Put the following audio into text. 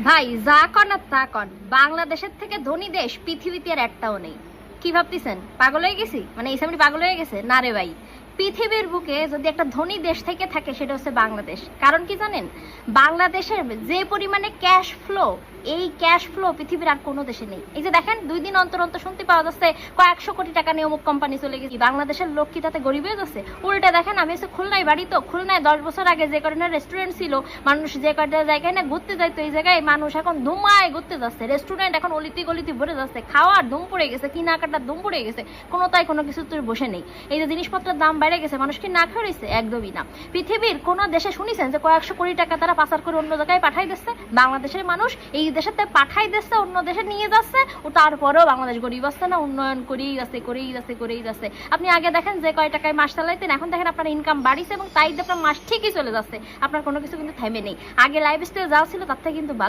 ভাই যা কন আর তা কন, বাংলাদেশের থেকে ধনী দেশ পৃথিবীতে আর একটাও নেই। কি ভাবতেছেন পাগল হয়ে গেছি? মানে এই সামনে পাগল হয়ে গেছে না রে ভাই। পৃথিবীর বুকে যদি একটা ধনী দেশ থেকে থাকে সেটা হচ্ছে বাংলাদেশ। কারণ কি জানেন, বাংলাদেশের যে পরিমাণে ক্যাশ ফ্লো, এই ক্যাশ ফ্লো পৃথিবীর আর কোনো দেশে নেই। এই যে দেখেন 2 দিন অন্তর অন্তর শুনতে পাওয়া যাচ্ছে কয়েকশো কোটি টাকা নিয়ে অমুক কোম্পানি চলে গেছে। বাংলাদেশের লোক কি তাতে গরিব হয়ে যাচ্ছে? উল্টে দেখেন, আমি হচ্ছে খুলনায় বাড়ি, তো খুলনায় 10 বছর আগে যে কয়টা রেস্টুরেন্ট ছিল, মানুষ যে কয়টা জায়গায় না ঘুরতে যাইতো, এই জায়গায় মানুষ এখন ধুমায় ঘুরতে যাচ্ছে। রেস্টুরেন্ট এখন অলিতি গলিতি ভরে যাচ্ছে, খাওয়ার ধুম পড়ে গেছে, কেনাকাটার ধুম পড়ে গেছে, কোনো তাই কোনো কিছু তোর বসে নেই। এই যে জিনিসপত্রের দাম বেড়ে গেছে, মানুষ কি না খেয়ে রয়েছে? একদমই না। পৃথিবীর কোন দেশে শুনেছেন যে কয়েকশো কোটি টাকা তারা পাচার করে অন্য জায়গায় পাঠাই দিচ্ছে? বাংলাদেশের মানুষ এই দেশেতে পাঠাই দিচ্ছে, অন্য দেশে নিয়ে যাচ্ছে, ও তারপরেও বাংলাদেশ গরিব আসছে না, উন্নয়ন করেই যাচ্ছে করেই যাচ্ছে করেই যাচ্ছে। আপনি আগে দেখেন যে কয় টাকায় মাস চালাইতেন, এখন দেখেন আপনার ইনকাম বাড়িছে এবং তাই আপনার মাস ঠিকই চলে যাচ্ছে, আপনার কোনো কিছু কিন্তু থেমে নেই। আগে লাইফ স্টাইল যা ছিল তার থেকে কিন্তু ভালো।